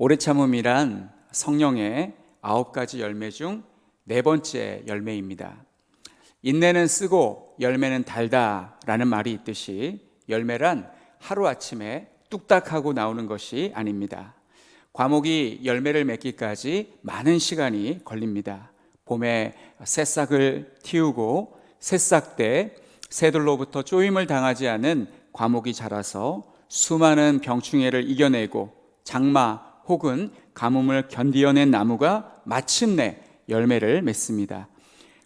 오래 참음이란 성령의 9가지 열매 중 4번째 열매입니다. 인내는 쓰고 열매는 달다 라는 말이 있듯이 열매란 하루아침에 뚝딱하고 나오는 것이 아닙니다. 과목이 열매를 맺기까지 많은 시간이 걸립니다. 봄에 새싹을 틔우고 새싹 때 새들로부터 쪼임을 당하지 않은 과목이 자라서 수많은 병충해를 이겨내고 장마 혹은 가뭄을 견디어낸 나무가 마침내 열매를 맺습니다.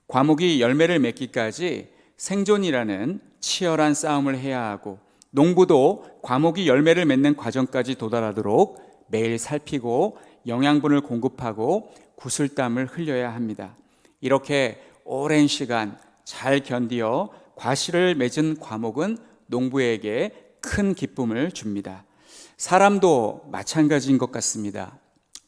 과목이 열매를 맺기까지 생존이라는 치열한 싸움을 해야 하고 농부도 과목이 열매를 맺는 과정까지 도달하도록 매일 살피고 영양분을 공급하고 구슬땀을 흘려야 합니다. 이렇게 오랜 시간 잘 견디어 과실을 맺은 과목은 농부에게 큰 기쁨을 줍니다. 사람도 마찬가지인 것 같습니다.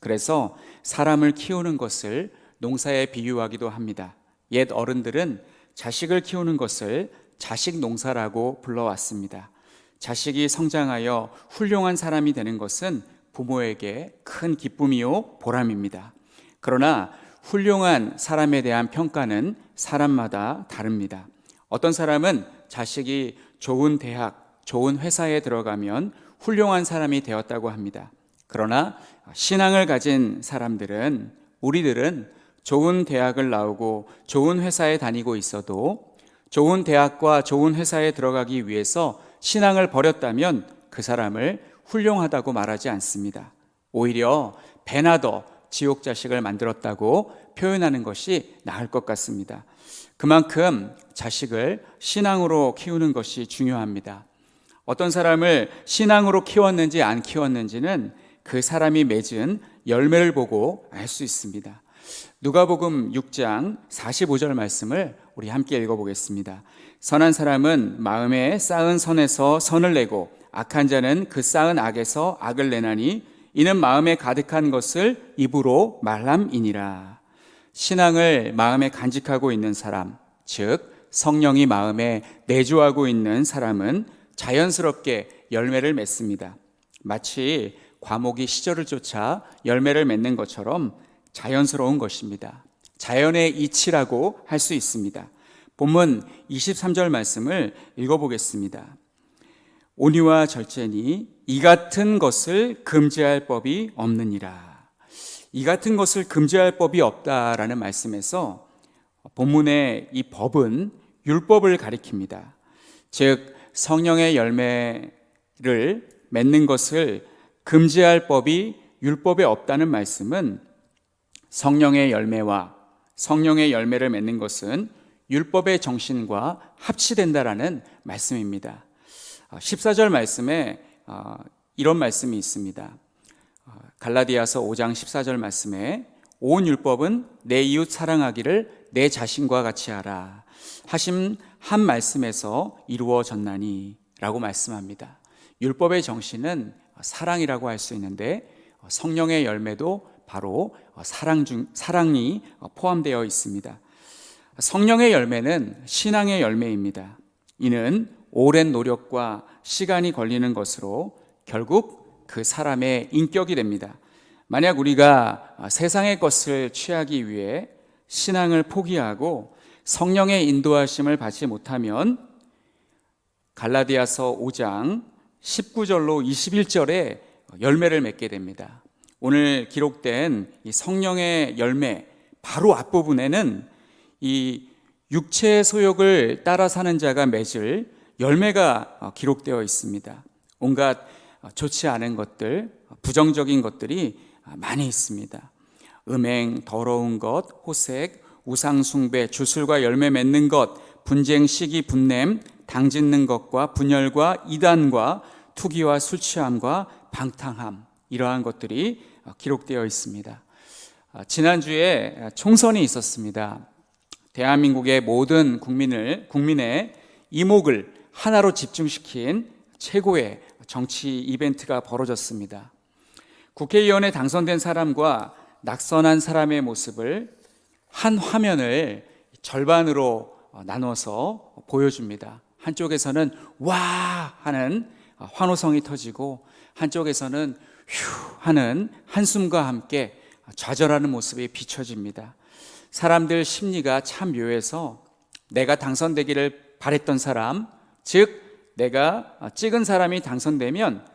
그래서 사람을 키우는 것을 농사에 비유하기도 합니다. 옛 어른들은 자식을 키우는 것을 자식 농사라고 불러왔습니다. 자식이 성장하여 훌륭한 사람이 되는 것은 부모에게 큰 기쁨이요 보람입니다. 그러나 훌륭한 사람에 대한 평가는 사람마다 다릅니다. 어떤 사람은 자식이 좋은 대학, 좋은 회사에 들어가면 훌륭한 사람이 되었다고 합니다. 그러나 신앙을 가진 사람들은, 우리들은 좋은 대학을 나오고 좋은 회사에 다니고 있어도 좋은 대학과 좋은 회사에 들어가기 위해서 신앙을 버렸다면 그 사람을 훌륭하다고 말하지 않습니다. 오히려 배나 더 지옥 자식을 만들었다고 표현하는 것이 나을 것 같습니다. 그만큼 자식을 신앙으로 키우는 것이 중요합니다. 어떤 사람을 신앙으로 키웠는지 안 키웠는지는 그 사람이 맺은 열매를 보고 알 수 있습니다. 누가복음 6장 45절 말씀을 우리 함께 읽어보겠습니다. 선한 사람은 마음에 쌓은 선에서 선을 내고 악한 자는 그 쌓은 악에서 악을 내나니 이는 마음에 가득한 것을 입으로 말함이니라. 신앙을 마음에 간직하고 있는 사람, 즉 성령이 마음에 내주하고 있는 사람은 자연스럽게 열매를 맺습니다. 마치 과목이 시절을 쫓아 열매를 맺는 것처럼 자연스러운 것입니다. 자연의 이치라고 할 수 있습니다. 본문 23절 말씀을 읽어보겠습니다. 온유와 절제니 이 같은 것을 금지할 법이 없느니라. 이 같은 것을 금지할 법이 없다라는 말씀에서 본문의 이 법은 율법을 가리킵니다. 즉 성령의 열매를 맺는 것을 금지할 법이 율법에 없다는 말씀은 성령의 열매와 성령의 열매를 맺는 것은 율법의 정신과 합치된다라는 말씀입니다. 14절 말씀에 이런 말씀이 있습니다. 갈라디아서 5장 14절 말씀에 온 율법은 내 이웃 사랑하기를 내 자신과 같이 하라 하신 한 말씀에서 이루어졌나니 라고 말씀합니다. 율법의 정신은 사랑이라고 할 수 있는데 성령의 열매도 바로 사랑이 포함되어 있습니다. 성령의 열매는 신앙의 열매입니다. 이는 오랜 노력과 시간이 걸리는 것으로 결국 그 사람의 인격이 됩니다. 만약 우리가 세상의 것을 취하기 위해 신앙을 포기하고 성령의 인도하심을 받지 못하면 갈라디아서 5장 19절로 21절에 열매를 맺게 됩니다. 오늘 기록된 이 성령의 열매 바로 앞부분에는 이 육체의 소욕을 따라 사는 자가 맺을 열매가 기록되어 있습니다. 온갖 좋지 않은 것들, 부정적인 것들이 많이 있습니다. 음행, 더러운 것, 호색, 우상숭배, 주술과 열매 맺는 것, 분쟁, 시기, 분냄, 당짓는 것과 분열과 이단과 투기와 술취함과 방탕함, 이러한 것들이 기록되어 있습니다. 지난주에 총선이 있었습니다. 대한민국의 모든 국민의 이목을 하나로 집중시킨 최고의 정치 이벤트가 벌어졌습니다. 국회의원에 당선된 사람과 낙선한 사람의 모습을 한 화면을 절반으로 나눠서 보여줍니다. 한쪽에서는 와 하는 환호성이 터지고 한쪽에서는 휴 하는 한숨과 함께 좌절하는 모습이 비춰집니다. 사람들 심리가 참 묘해서 내가 당선되기를 바랬던 사람, 즉 내가 찍은 사람이 당선되면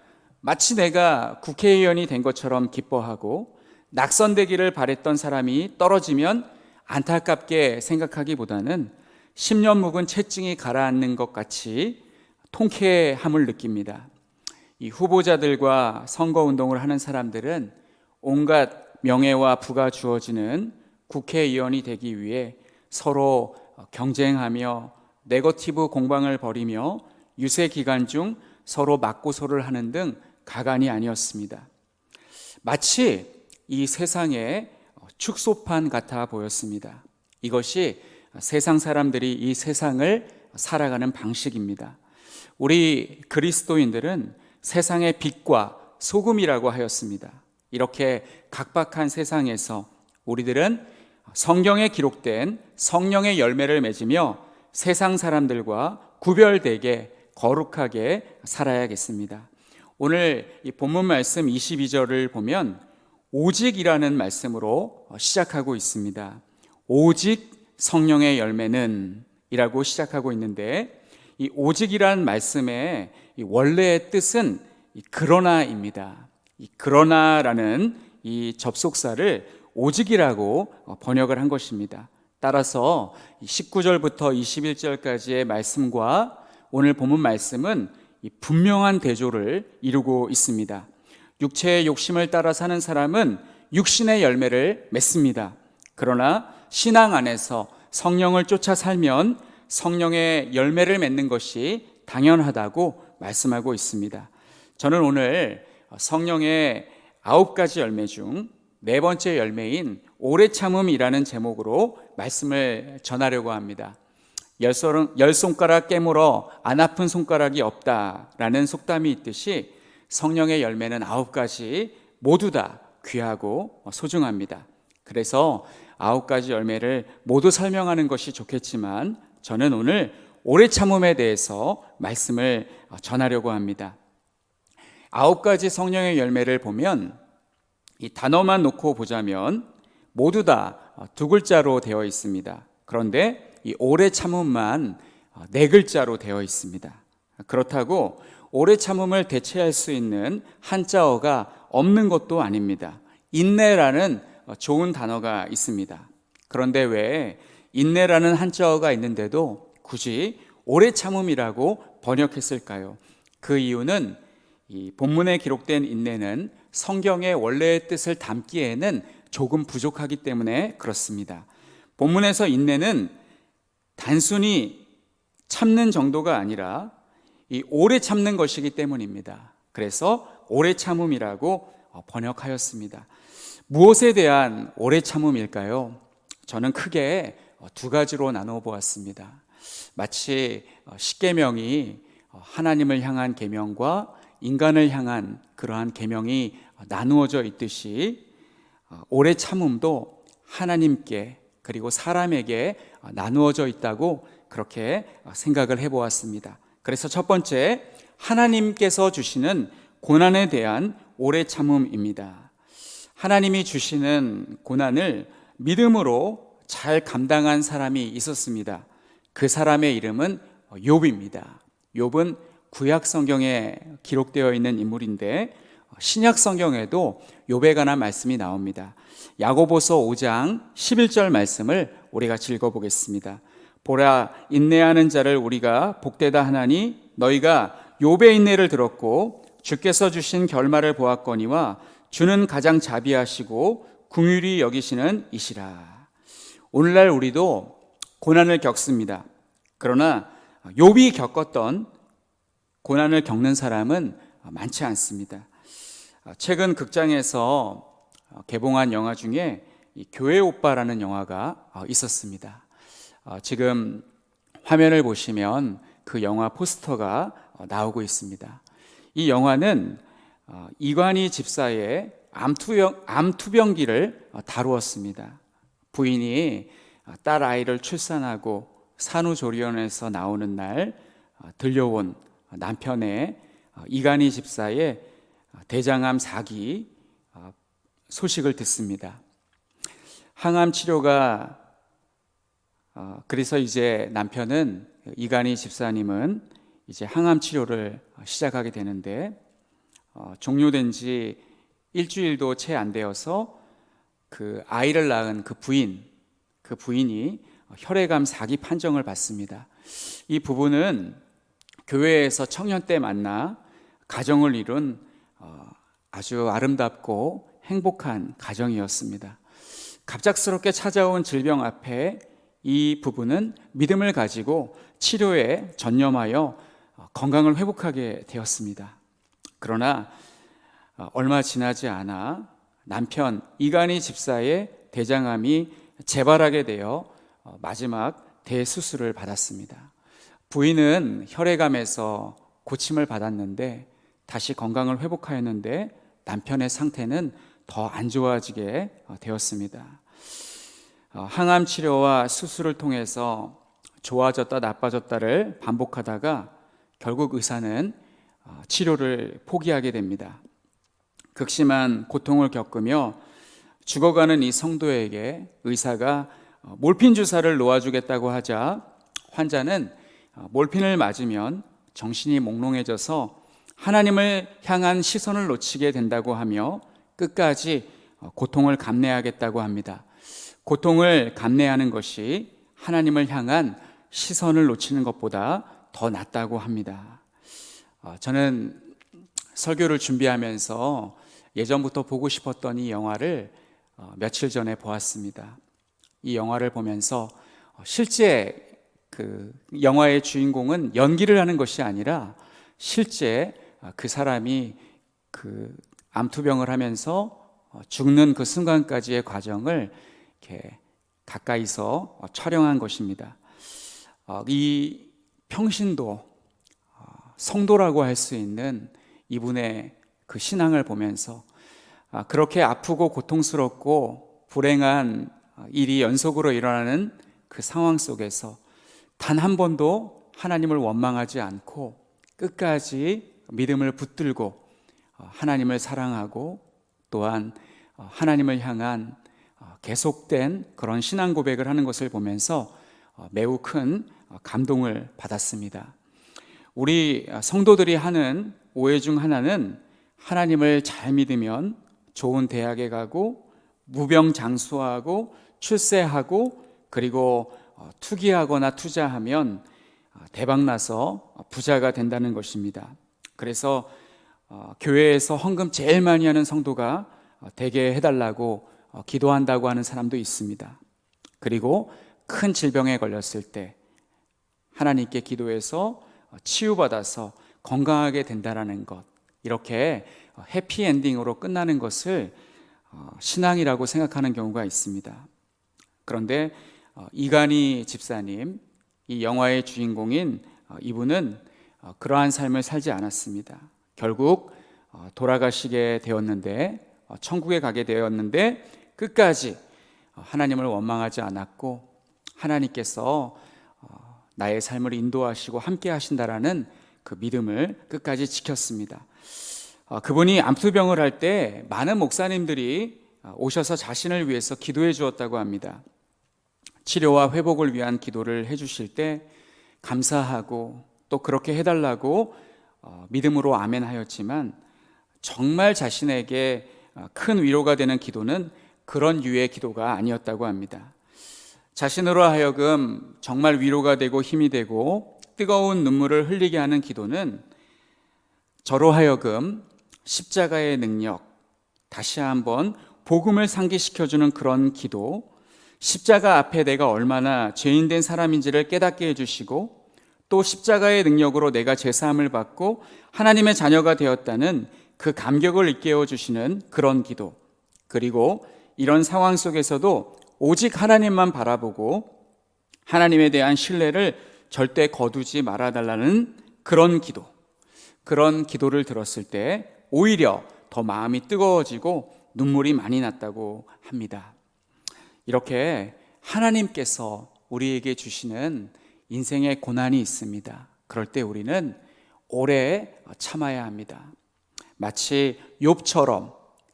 마치 내가 국회의원이 된 것처럼 기뻐하고, 낙선되기를 바랬던 사람이 떨어지면 안타깝게 생각하기보다는 10년 묵은 채증이 가라앉는 것 같이 통쾌함을 느낍니다. 이 후보자들과 선거운동을 하는 사람들은 온갖 명예와 부가 주어지는 국회의원이 되기 위해 서로 경쟁하며 네거티브 공방을 벌이며 유세 기간 중 서로 맞고소를 하는 등 가관이 아니었습니다. 마치 이 세상의 축소판 같아 보였습니다. 이것이 세상 사람들이 이 세상을 살아가는 방식입니다. 우리 그리스도인들은 세상의 빛과 소금이라고 하였습니다. 이렇게 각박한 세상에서 우리들은 성경에 기록된 성령의 열매를 맺으며 세상 사람들과 구별되게 거룩하게 살아야겠습니다. 오늘 이 본문 말씀 22절을 보면 오직이라는 말씀으로 시작하고 있습니다. 오직 성령의 열매는 이라고 시작하고 있는데, 이 오직이라는 말씀의 원래의 뜻은 그러나입니다. 이 그러나라는 이 접속사를 오직이라고 번역을 한 것입니다. 따라서 19절부터 21절까지의 말씀과 오늘 본문 말씀은 분명한 대조를 이루고 있습니다. 육체의 욕심을 따라 사는 사람은 육신의 열매를 맺습니다. 그러나 신앙 안에서 성령을 쫓아 살면 성령의 열매를 맺는 것이 당연하다고 말씀하고 있습니다. 저는 오늘 성령의 9가지 열매 중 4번째 열매인 오래 참음이라는 제목으로 말씀을 전하려고 합니다. 10손가락 깨물어 안 아픈 손가락이 없다라는 속담이 있듯이 성령의 열매는 9가지 모두 다 귀하고 소중합니다. 그래서 9가지 열매를 모두 설명하는 것이 좋겠지만 저는 오늘 오래 참음에 대해서 말씀을 전하려고 합니다. 9가지 성령의 열매를 보면 이 단어만 놓고 보자면 모두 다 2글자로 되어 있습니다. 그런데 이 오래 참음만 4글자로 되어 있습니다. 그렇다고 오래 참음을 대체할 수 있는 한자어가 없는 것도 아닙니다. 인내라는 좋은 단어가 있습니다. 그런데 왜 인내라는 한자어가 있는데도 굳이 오래 참음이라고 번역했을까요? 그 이유는 이 본문에 기록된 인내는 성경의 원래의 뜻을 담기에는 조금 부족하기 때문에 그렇습니다. 본문에서 인내는 단순히 참는 정도가 아니라 이 오래 참는 것이기 때문입니다. 그래서 오래 참음이라고 번역하였습니다. 무엇에 대한 오래 참음일까요? 저는 크게 2가지로 나누어 보았습니다. 마치 십계명이 하나님을 향한 계명과 인간을 향한 그러한 계명이 나누어져 있듯이 오래 참음도 하나님께 그리고 사람에게 나누어져 있다고 그렇게 생각을 해보았습니다. 그래서 첫 번째, 하나님께서 주시는 고난에 대한 오래 참음입니다. 하나님이 주시는 고난을 믿음으로 잘 감당한 사람이 있었습니다. 그 사람의 이름은 욥입니다. 욥은 구약 성경에 기록되어 있는 인물인데 신약 성경에도 욥에 관한 말씀이 나옵니다. 야고보서 5장 11절 말씀을 우리가 읽어보겠습니다. 보라, 인내하는 자를 우리가 복되다 하나니 너희가 욥의 인내를 들었고 주께서 주신 결말을 보았거니와 주는 가장 자비하시고 긍휼히 여기시는 이시라. 오늘날 우리도 고난을 겪습니다. 그러나 욥이 겪었던 고난을 겪는 사람은 많지 않습니다. 최근 극장에서 개봉한 영화 중에 교회 오빠라는 영화가 있었습니다. 지금 화면을 보시면 그 영화 포스터가 나오고 있습니다. 이 영화는 이관희 집사의 암투병기를 다루었습니다. 부인이 딸 아이를 출산하고 산후조리원에서 나오는 날 들려온 남편의 이관희 집사의 대장암 4기 소식을 듣습니다. 항암 치료가 그래서 이제 남편은 이간희 집사님은 이제 항암 치료를 시작하게 되는데 종료된 지 일주일도 채 안 되어서 그 아이를 낳은 그 부인이 혈액암 4기 판정을 받습니다. 이 부부는 교회에서 청년 때 만나 가정을 이룬 아주 아름답고 행복한 가정이었습니다. 갑작스럽게 찾아온 질병 앞에 이 부부는 믿음을 가지고 치료에 전념하여 건강을 회복하게 되었습니다. 그러나 얼마 지나지 않아 남편 이간희 집사의 대장암이 재발하게 되어 마지막 대수술을 받았습니다. 부인은 혈액암에서 고침을 받았는데 다시 건강을 회복하였는데 남편의 상태는 더 안 좋아지게 되었습니다. 항암 치료와 수술을 통해서 좋아졌다 나빠졌다를 반복하다가 결국 의사는 치료를 포기하게 됩니다. 극심한 고통을 겪으며 죽어가는 이 성도에게 의사가 몰핀 주사를 놓아주겠다고 하자 환자는 몰핀을 맞으면 정신이 몽롱해져서 하나님을 향한 시선을 놓치게 된다고 하며 끝까지 고통을 감내하겠다고 합니다. 고통을 감내하는 것이 하나님을 향한 시선을 놓치는 것보다 더 낫다고 합니다. 저는 설교를 준비하면서 예전부터 보고 싶었던 이 영화를 며칠 전에 보았습니다. 이 영화를 보면서 실제 그 영화의 주인공은 연기를 하는 것이 아니라 실제 그 사람이 그 암투병을 하면서 죽는 그 순간까지의 과정을 이렇게 가까이서 촬영한 것입니다. 이 평신도 성도라고 할 수 있는 이분의 그 신앙을 보면서 그렇게 아프고 고통스럽고 불행한 일이 연속으로 일어나는 그 상황 속에서 단 한 번도 하나님을 원망하지 않고 끝까지 믿음을 붙들고 하나님을 사랑하고 또한 하나님을 향한 계속된 그런 신앙 고백을 하는 것을 보면서 매우 큰 감동을 받았습니다. 우리 성도들이 하는 오해 중 하나는 하나님을 잘 믿으면 좋은 대학에 가고 무병장수하고 출세하고 그리고 투기하거나 투자하면 대박나서 부자가 된다는 것입니다. 그래서 교회에서 헌금 제일 많이 하는 성도가 되게 해달라고 기도한다고 하는 사람도 있습니다. 그리고 큰 질병에 걸렸을 때 하나님께 기도해서 치유받아서 건강하게 된다는 것, 이렇게 해피엔딩으로 끝나는 것을 신앙이라고 생각하는 경우가 있습니다. 그런데 이간희 집사님, 이 영화의 주인공인 이분은 그러한 삶을 살지 않았습니다. 결국 돌아가시게 되었는데, 천국에 가게 되었는데 끝까지 하나님을 원망하지 않았고 하나님께서 나의 삶을 인도하시고 함께 하신다라는 그 믿음을 끝까지 지켰습니다. 그분이 암투병을 할 때 많은 목사님들이 오셔서 자신을 위해서 기도해 주었다고 합니다. 치료와 회복을 위한 기도를 해주실 때 감사하고 또 그렇게 해달라고 믿음으로 아멘 하였지만 정말 자신에게 큰 위로가 되는 기도는 그런 유의 기도가 아니었다고 합니다. 자신으로 하여금 정말 위로가 되고 힘이 되고 뜨거운 눈물을 흘리게 하는 기도는 저로 하여금 십자가의 능력, 다시 한번 복음을 상기시켜주는 그런 기도, 십자가 앞에 내가 얼마나 죄인된 사람인지를 깨닫게 해주시고 또 십자가의 능력으로 내가 죄사함을 받고 하나님의 자녀가 되었다는 그 감격을 일깨워 주시는 그런 기도, 그리고 이런 상황 속에서도 오직 하나님만 바라보고 하나님에 대한 신뢰를 절대 거두지 말아달라는 그런 기도, 그런 기도를 들었을 때 오히려 더 마음이 뜨거워지고 눈물이 많이 났다고 합니다. 이렇게 하나님께서 우리에게 주시는 인생의 고난이 있습니다. 그럴 때 우리는 오래 참아야 합니다. 마치 욥처럼,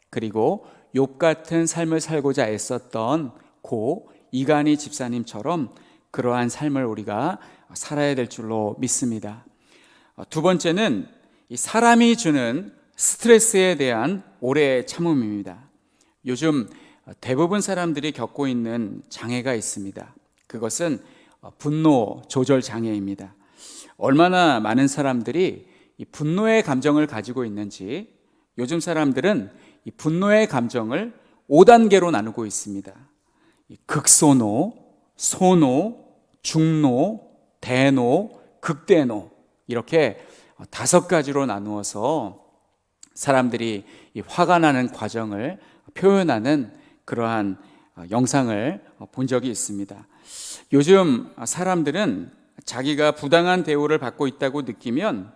그리고 욥 같은 삶을 살고자 애썼던 고 이간희 집사님처럼 그러한 삶을 우리가 살아야 될 줄로 믿습니다. 두 번째는 이 사람이 주는 스트레스에 대한 오래 참음입니다. 요즘 대부분 사람들이 겪고 있는 장애가 있습니다. 그것은 분노 조절 장애입니다. 얼마나 많은 사람들이 이 분노의 감정을 가지고 있는지, 요즘 사람들은 이 분노의 감정을 5단계로 나누고 있습니다. 극소노, 소노, 중노, 대노, 극대노, 이렇게 5가지로 나누어서 사람들이 이 화가 나는 과정을 표현하는 그러한 영상을 본 적이 있습니다. 요즘 사람들은 자기가 부당한 대우를 받고 있다고 느끼면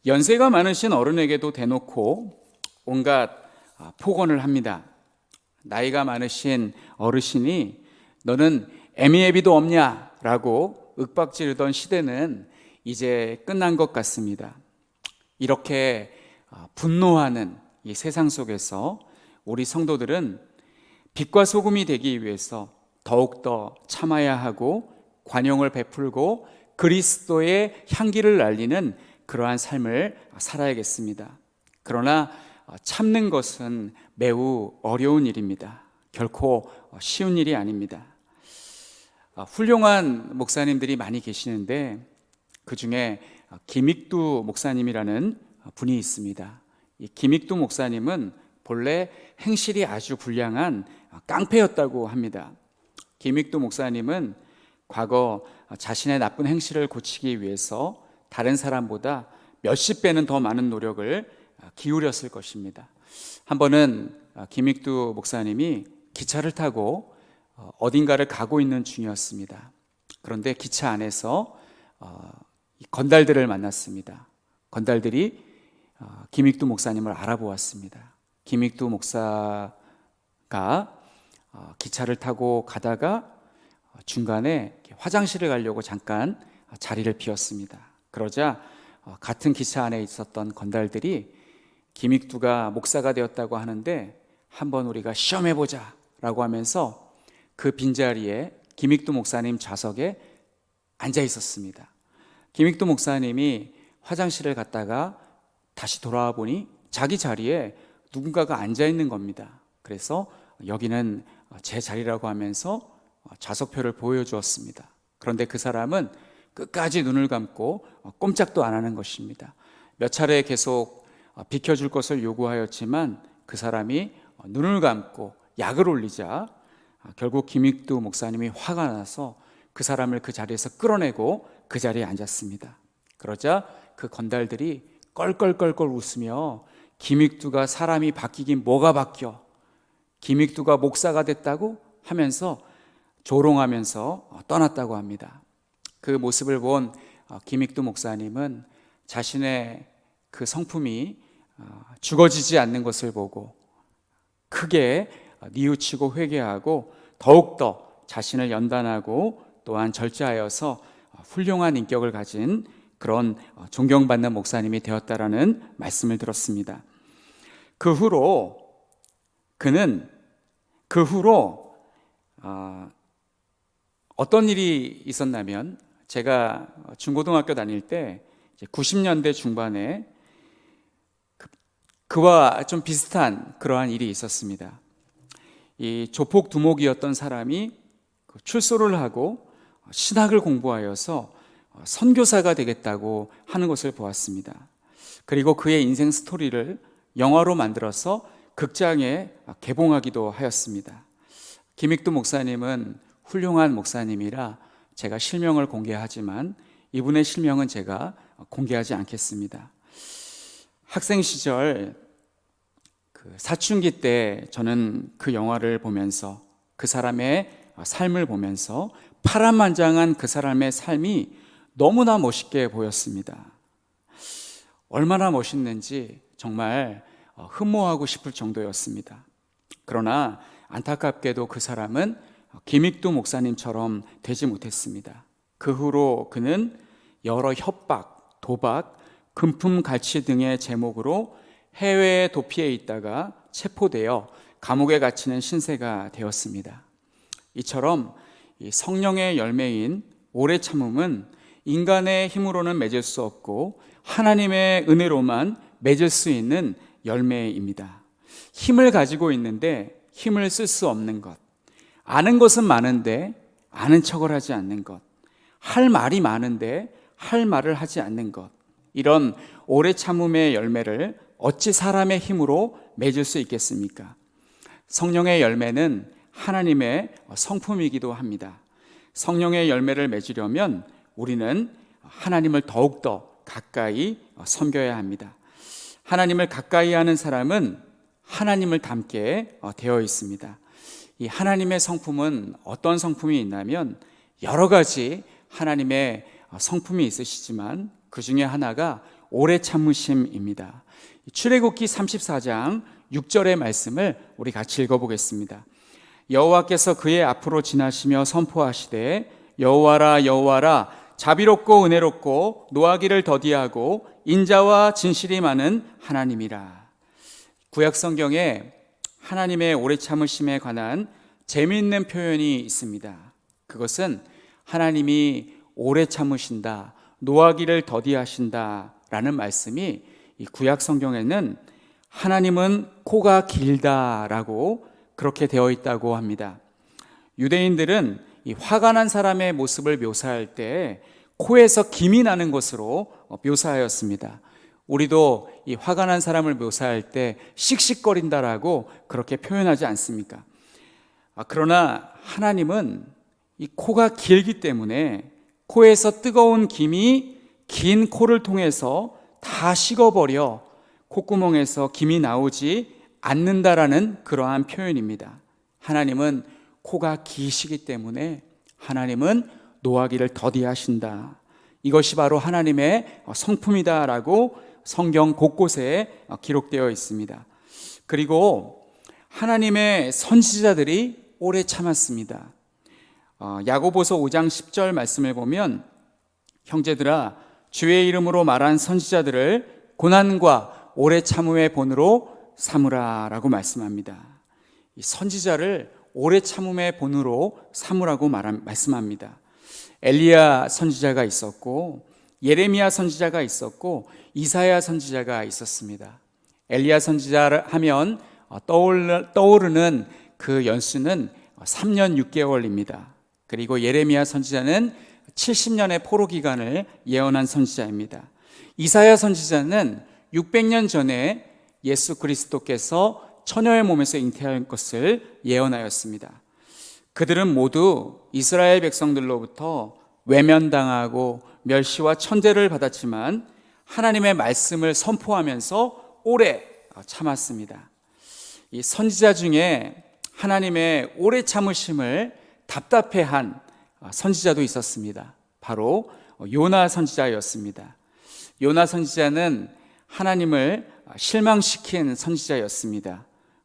연세가 많으신 어른에게도 대놓고 온갖 폭언을 합니다. 나이가 많으신 어르신이 너는 애미애비도 없냐? 라고 윽박지르던 시대는 이제 끝난 것 같습니다. 이렇게 분노하는 이 세상 속에서 우리 성도들은 빛과 소금이 되기 위해서 더욱더 참아야 하고 관용을 베풀고 그리스도의 향기를 날리는 그러한 삶을 살아야겠습니다. 그러나 참는 것은 매우 어려운 일입니다. 결코 쉬운 일이 아닙니다. 훌륭한 목사님들이 많이 계시는데 그 중에 김익두 목사님이라는 분이 있습니다. 이 김익두 목사님은 본래 행실이 아주 불량한 깡패였다고 합니다. 김익두 목사님은 과거 자신의 나쁜 행실을 고치기 위해서 다른 사람보다 몇십 배는 더 많은 노력을 기울였을 것입니다. 한 번은 김익두 목사님이 기차를 타고 어딘가를 가고 있는 중이었습니다. 그런데 기차 안에서 건달들을 만났습니다. 건달들이 김익두 목사님을 알아보았습니다. 김익두 목사가 기차를 타고 가다가 중간에 화장실을 가려고 잠깐 자리를 비웠습니다. 그러자 같은 기차 안에 있었던 건달들이 김익두가 목사가 되었다고 하는데 한번 우리가 시험해보자 라고 하면서 그 빈자리에 김익두 목사님 좌석에 앉아 있었습니다. 김익두 목사님이 화장실을 갔다가 다시 돌아와 보니 자기 자리에 누군가가 앉아 있는 겁니다. 그래서 여기는 제 자리라고 하면서 좌석표를 보여주었습니다. 그런데 그 사람은 끝까지 눈을 감고 꼼짝도 안 하는 것입니다. 몇 차례 계속 비켜줄 것을 요구하였지만 그 사람이 눈을 감고 약을 올리자 결국 김익두 목사님이 화가 나서 그 사람을 그 자리에서 끌어내고 그 자리에 앉았습니다. 그러자 그 건달들이 껄껄껄껄 웃으며 김익두가 사람이 바뀌긴 뭐가 바뀌어? 김익두가 목사가 됐다고? 하면서 조롱하면서 떠났다고 합니다. 그 모습을 본 김익두 목사님은 자신의 그 성품이 죽어지지 않는 것을 보고 크게 뉘우치고 회개하고 더욱더 자신을 연단하고 또한 절제하여서 훌륭한 인격을 가진 그런 존경받는 목사님이 되었다라는 말씀을 들었습니다. 그 후로 어떤 일이 있었냐면 제가 중고등학교 다닐 때 90년대 중반에 그와 좀 비슷한 그러한 일이 있었습니다. 이 조폭 두목이었던 사람이 출소를 하고 신학을 공부하여서 선교사가 되겠다고 하는 것을 보았습니다. 그리고 그의 인생 스토리를 영화로 만들어서 극장에 개봉하기도 하였습니다. 김익두 목사님은 훌륭한 목사님이라 제가 실명을 공개하지만 이분의 실명은 제가 공개하지 않겠습니다. 학생 시절 사춘기 때 저는 그 영화를 보면서 그 사람의 삶을 보면서 파란만장한 그 사람의 삶이 너무나 멋있게 보였습니다. 얼마나 멋있는지 정말 흠모하고 싶을 정도였습니다. 그러나 안타깝게도 그 사람은 김익두 목사님처럼 되지 못했습니다. 그 후로 그는 여러 협박, 도박, 금품갈취 등의 제목으로 해외 도피해 있다가 체포되어 감옥에 갇히는 신세가 되었습니다. 이처럼 이 성령의 열매인 오래 참음은 인간의 힘으로는 맺을 수 없고 하나님의 은혜로만 맺을 수 있는 열매입니다. 힘을 가지고 있는데 힘을 쓸 수 없는 것, 아는 것은 많은데 아는 척을 하지 않는 것, 할 말이 많은데 할 말을 하지 않는 것, 이런 오래 참음의 열매를 어찌 사람의 힘으로 맺을 수 있겠습니까? 성령의 열매는 하나님의 성품이기도 합니다. 성령의 열매를 맺으려면 우리는 하나님을 더욱더 가까이 섬겨야 합니다. 하나님을 가까이 하는 사람은 하나님을 닮게 되어 있습니다. 이 하나님의 성품은 어떤 성품이 있냐면 여러 가지 하나님의 성품이 있으시지만 그 중에 하나가 오래 참으심입니다. 출애굽기 34장 6절의 말씀을 우리 같이 읽어보겠습니다. 여호와께서 그의 앞으로 지나시며 선포하시되 여호와라 여호와라 자비롭고 은혜롭고 노하기를 더디하고 인자와 진실이 많은 하나님이라. 구약 성경에 하나님의 오래 참으심에 관한 재미있는 표현이 있습니다. 그것은 하나님이 오래 참으신다, 노하기를 더디하신다 라는 말씀이 이 구약 성경에는 하나님은 코가 길다라고 그렇게 되어 있다고 합니다. 유대인들은 이 화가 난 사람의 모습을 묘사할 때 코에서 김이 나는 것으로 묘사하였습니다. 우리도 이 화가 난 사람을 묘사할 때 씩씩거린다라고 그렇게 표현하지 않습니까? 그러나 하나님은 이 코가 길기 때문에 코에서 뜨거운 김이 긴 코를 통해서 다 식어버려 콧구멍에서 김이 나오지 않는다라는 그러한 표현입니다. 하나님은 코가 기시기 때문에 하나님은 노하기를 더디하신다. 이것이 바로 하나님의 성품이다라고 성경 곳곳에 기록되어 있습니다. 그리고 하나님의 선지자들이 오래 참았습니다. 야고보서 5장 10절 말씀을 보면 형제들아 주의 이름으로 말한 선지자들을 고난과 오래 참음의 본으로 삼으라 라고 말씀합니다. 이 선지자를 오래 참음의 본으로 삼으라고 말씀합니다. 엘리야 선지자가 있었고 예레미야 선지자가 있었고 이사야 선지자가 있었습니다. 엘리야 선지자를 하면 떠오르는 그 연수는 3년 6개월입니다. 그리고 예레미야 선지자는 70년의 포로 기간을 예언한 선지자입니다. 이사야 선지자는 600년 전에 예수 그리스도께서 처녀의 몸에서 잉태할 것을 예언하였습니다. 그들은 모두 이스라엘 백성들로부터 외면당하고 멸시와 천대를 받았지만 하나님의 말씀을 선포하면서 오래 참았습니다. 이 선지자 중에 하나님의 오래 참으심을 답답해한 선지자도 있었습니다. 바로 요나 선지자였습니다. 요나 선지자는 하나님을 실망시킨 선지자였습니다.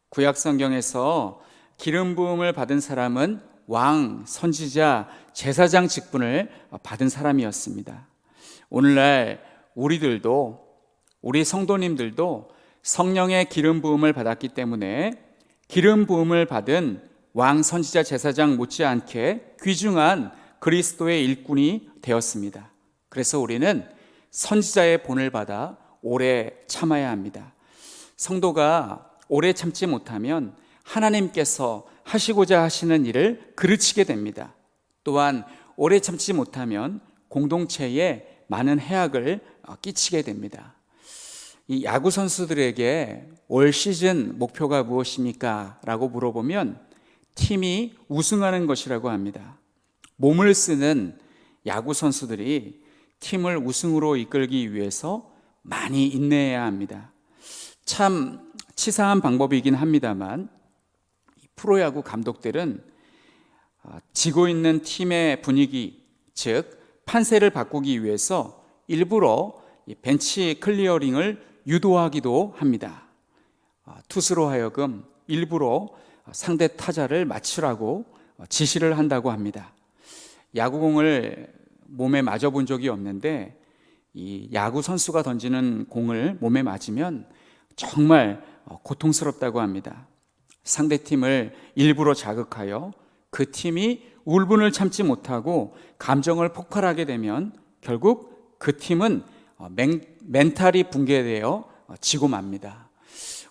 구약 성경에서 기름 부음을 받은 사람은 왕, 선지자, 제사장 직분을 받은 사람이었습니다. 오늘날 우리 성도님들도 성령의 기름 부음을 받았기 때문에 기름 부음을 받은 왕, 선지자, 제사장 못지않게 귀중한 그리스도의 일꾼이 되었습니다. 그래서 우리는 선지자의 본을 받아 오래 참아야 합니다. 성도가 오래 참지 못하면 하나님께서 하시고자 하시는 일을 그르치게 됩니다. 또한 오래 참지 못하면 공동체에 많은 해악을 끼치게 됩니다. 이 야구 선수들에게 올 시즌 목표가 무엇입니까? 라고 물어보면 팀이 우승하는 것이라고 합니다. 몸을 쓰는 야구 선수들이 팀을 우승으로 이끌기 위해서 많이 인내해야 합니다. 참 치사한 방법이긴 합니다만 프로야구 감독들은 지고 있는 팀의 분위기, 즉 판세를 바꾸기 위해서 일부러 벤치 클리어링을 유도하기도 합니다. 투수로 하여금 일부러 상대 타자를 맞추라고 지시를 한다고 합니다. 야구공을 몸에 맞아본 적이 없는데 이 야구 선수가 던지는 공을 몸에 맞으면 정말 고통스럽다고 합니다. 상대팀을 일부러 자극하여 그 팀이 울분을 참지 못하고 감정을 폭발하게 되면 결국 그 팀은 멘탈이 붕괴되어 지고 맙니다.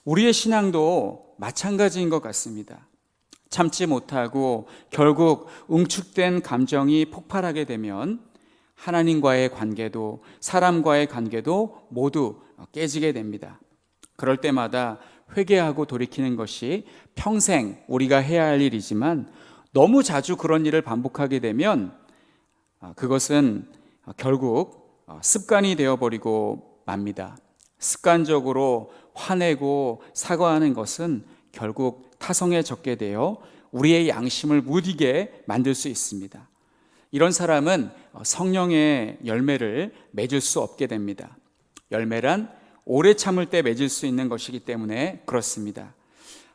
우리의 신앙도 마찬가지인 것 같습니다. 참지 못하고 결국 응축된 감정이 폭발하게 되면 하나님과의 관계도 사람과의 관계도 모두 깨지게 됩니다. 그럴 때마다 회개하고 돌이키는 것이 평생 우리가 해야 할 일이지만 너무 자주 그런 일을 반복하게 되면 그것은 결국 습관이 되어버리고 맙니다. 습관적으로 화내고 사과하는 것은 결국 타성에 젖게 되어 우리의 양심을 무디게 만들 수 있습니다. 이런 사람은 성령의 열매를 맺을 수 없게 됩니다. 열매란 오래 참을 때 맺을 수 있는 것이기 때문에 그렇습니다.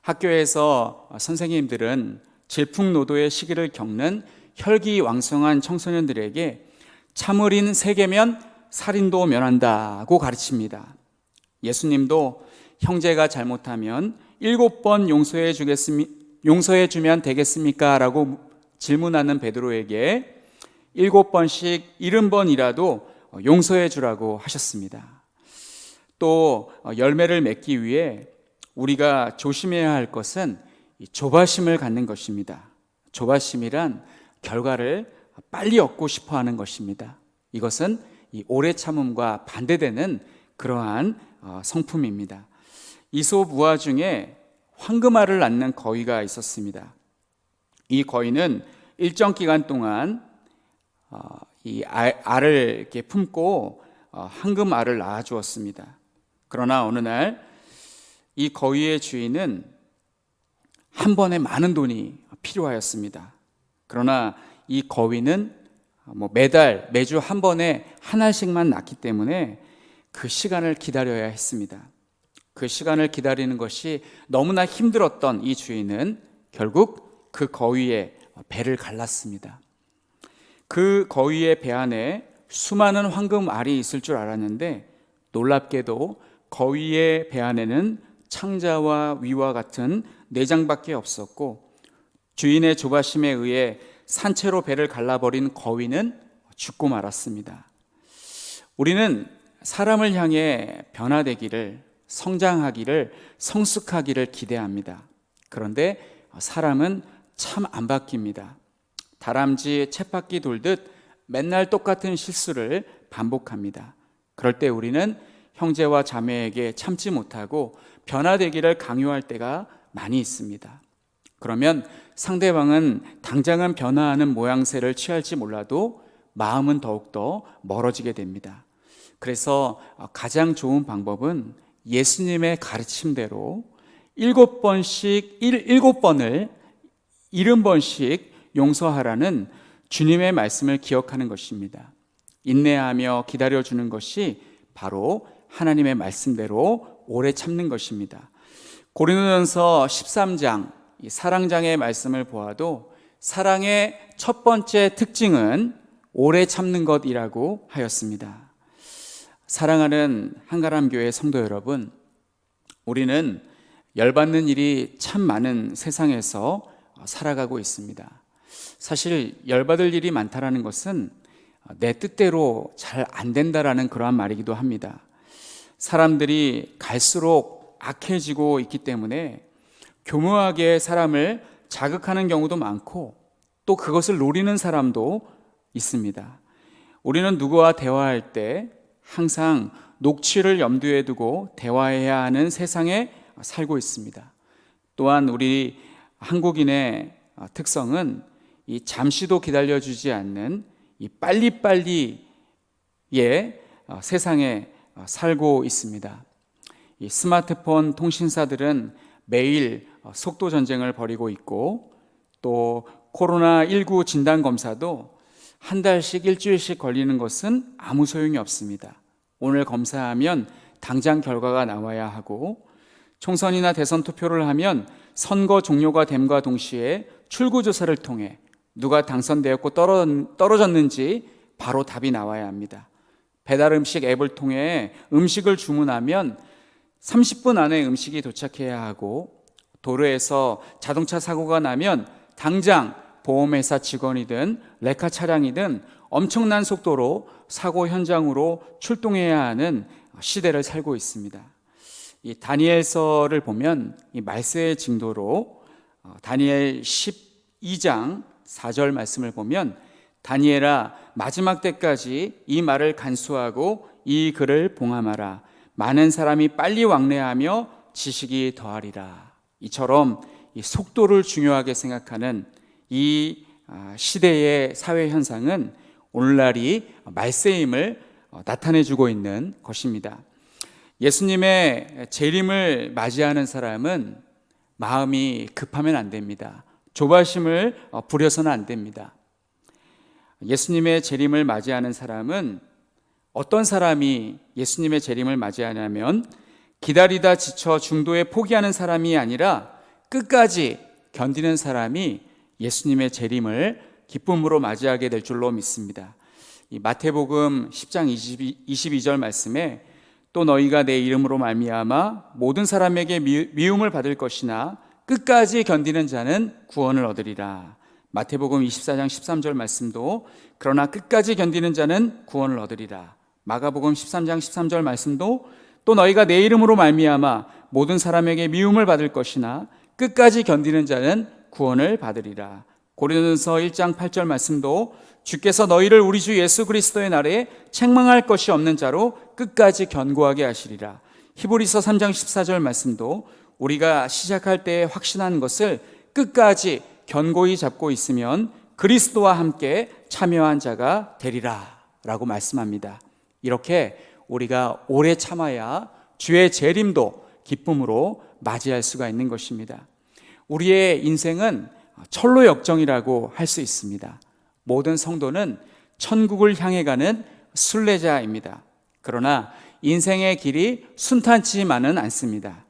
학교에서 선생님들은 질풍노도의 시기를 겪는 혈기왕성한 청소년들에게 참을인 세계면 살인도 면한다고 가르칩니다. 예수님도 형제가 잘못하면 7번 용서해 주면 되겠습니까? 라고 질문하는 베드로에게 7번씩 70번이라도 용서해 주라고 하셨습니다. 또 열매를 맺기 위해 우리가 조심해야 할 것은 조바심을 갖는 것입니다. 조바심이란 결과를 빨리 얻고 싶어 하는 것입니다. 이것은 이 오래 참음과 반대되는 그러한 성품입니다. 이솝 우화 중에 황금알을 낳는 거위가 있었습니다. 이 거위는 일정 기간 동안 이 알을 이렇게 품고 황금알을 낳아 주었습니다. 그러나 어느 날 이 거위의 주인은 한 번에 많은 돈이 필요하였습니다. 그러나 이 거위는 매주 한 번에 한 알씩만 낳기 때문에 그 시간을 기다려야 했습니다. 그 시간을 기다리는 것이 너무나 힘들었던 이 주인은 결국 그 거위의 배를 갈랐습니다. 그 거위의 배 안에 수많은 황금알이 있을 줄 알았는데 놀랍게도 거위의 배 안에는 창자와 위와 같은 내장밖에 없었고 주인의 조바심에 의해 산채로 배를 갈라버린 거위는 죽고 말았습니다. 우리는 사람을 향해 변화되기를, 성장하기를, 성숙하기를 기대합니다. 그런데 사람은 참 안 바뀝니다. 다람쥐 쳇바퀴 돌듯 맨날 똑같은 실수를 반복합니다. 그럴 때 우리는 형제와 자매에게 참지 못하고 변화되기를 강요할 때가 많이 있습니다. 그러면 상대방은 당장은 변화하는 모양새를 취할지 몰라도 마음은 더욱더 멀어지게 됩니다. 그래서 가장 좋은 방법은 예수님의 가르침대로 7번씩 7번을 70번씩 용서하라는 주님의 말씀을 기억하는 것입니다. 인내하며 기다려주는 것이 바로 하나님의 말씀대로 오래 참는 것입니다. 고린도전서 13장 사랑장의 말씀을 보아도 사랑의 첫 번째 특징은 오래 참는 것이라고 하였습니다. 사랑하는 한가람교회 성도 여러분, 우리는 열받는 일이 참 많은 세상에서 살아가고 있습니다. 사실 열받을 일이 많다라는 것은 내 뜻대로 잘 안 된다라는 그러한 말이기도 합니다. 사람들이 갈수록 악해지고 있기 때문에 교묘하게 사람을 자극하는 경우도 많고 또 그것을 노리는 사람도 있습니다. 우리는 누구와 대화할 때 항상 녹취를 염두에 두고 대화해야 하는 세상에 살고 있습니다. 또한 우리 한국인의 특성은 이 잠시도 기다려주지 않는 이 빨리빨리의 세상에 살고 있습니다. 이 스마트폰 통신사들은 매일 속도 전쟁을 벌이고 있고 또 코로나19 진단 검사도 한 달씩 일주일씩 걸리는 것은 아무 소용이 없습니다. 오늘 검사하면 당장 결과가 나와야 하고 총선이나 대선 투표를 하면 선거 종료가 됨과 동시에 출구조사를 통해 누가 당선되었고 떨어졌는지 바로 답이 나와야 합니다. 배달음식 앱을 통해 음식을 주문하면 30분 안에 음식이 도착해야 하고, 도로에서 자동차 사고가 나면 당장 보험회사 직원이든 레카 차량이든 엄청난 속도로 사고 현장으로 출동해야 하는 시대를 살고 있습니다. 이 다니엘서를 보면 이 말세의 징조로 다니엘 12장 4절 말씀을 보면, 다니엘아, 마지막 때까지 이 말을 간수하고 이 글을 봉함하라. 많은 사람이 빨리 왕래하며 지식이 더하리라. 이처럼 이 속도를 중요하게 생각하는 이 시대의 사회 현상은 오늘날이 말세임을 나타내주고 있는 것입니다. 예수님의 재림을 맞이하는 사람은 마음이 급하면 안 됩니다. 조바심을 부려서는 안 됩니다. 예수님의 재림을 맞이하는 사람은, 어떤 사람이 예수님의 재림을 맞이하냐면 기다리다 지쳐 중도에 포기하는 사람이 아니라 끝까지 견디는 사람이 예수님의 재림을 기쁨으로 맞이하게 될 줄로 믿습니다. 이 마태복음 10장 22절 말씀에, 또 너희가 내 이름으로 말미암아 모든 사람에게 미움을 받을 것이나 끝까지 견디는 자는 구원을 얻으리라. 마태복음 24장 13절 말씀도 그러나 끝까지 견디는 자는 구원을 얻으리라. 마가복음 13장 13절 말씀도 또 너희가 내 이름으로 말미암아 모든 사람에게 미움을 받을 것이나 끝까지 견디는 자는 구원을 받으리라. 고린도전서 1장 8절 말씀도 주께서 너희를 우리 주 예수 그리스도의 날에 책망할 것이 없는 자로 끝까지 견고하게 하시리라. 히브리서 3장 14절 말씀도 우리가 시작할 때 확신한 것을 끝까지 견고히 잡고 있으면 그리스도와 함께 참여한 자가 되리라 라고 말씀합니다. 이렇게 우리가 오래 참아야 주의 재림도 기쁨으로 맞이할 수가 있는 것입니다. 우리의 인생은 철로 역정이라고 할 수 있습니다. 모든 성도는 천국을 향해 가는 순례자입니다. 그러나 인생의 길이 순탄치만은 않습니다.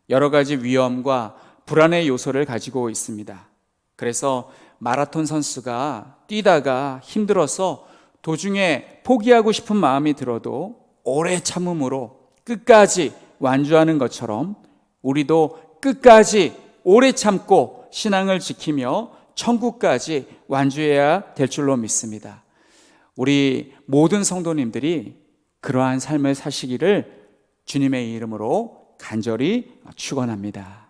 여러 가지 위험과 불안의 요소를 가지고 있습니다. 그래서 마라톤 선수가 뛰다가 힘들어서 도중에 포기하고 싶은 마음이 들어도 오래 참음으로 끝까지 완주하는 것처럼 우리도 끝까지 오래 참고 신앙을 지키며 천국까지 완주해야 될 줄로 믿습니다. 우리 모든 성도님들이 그러한 삶을 사시기를 주님의 이름으로 간절히 축원합니다.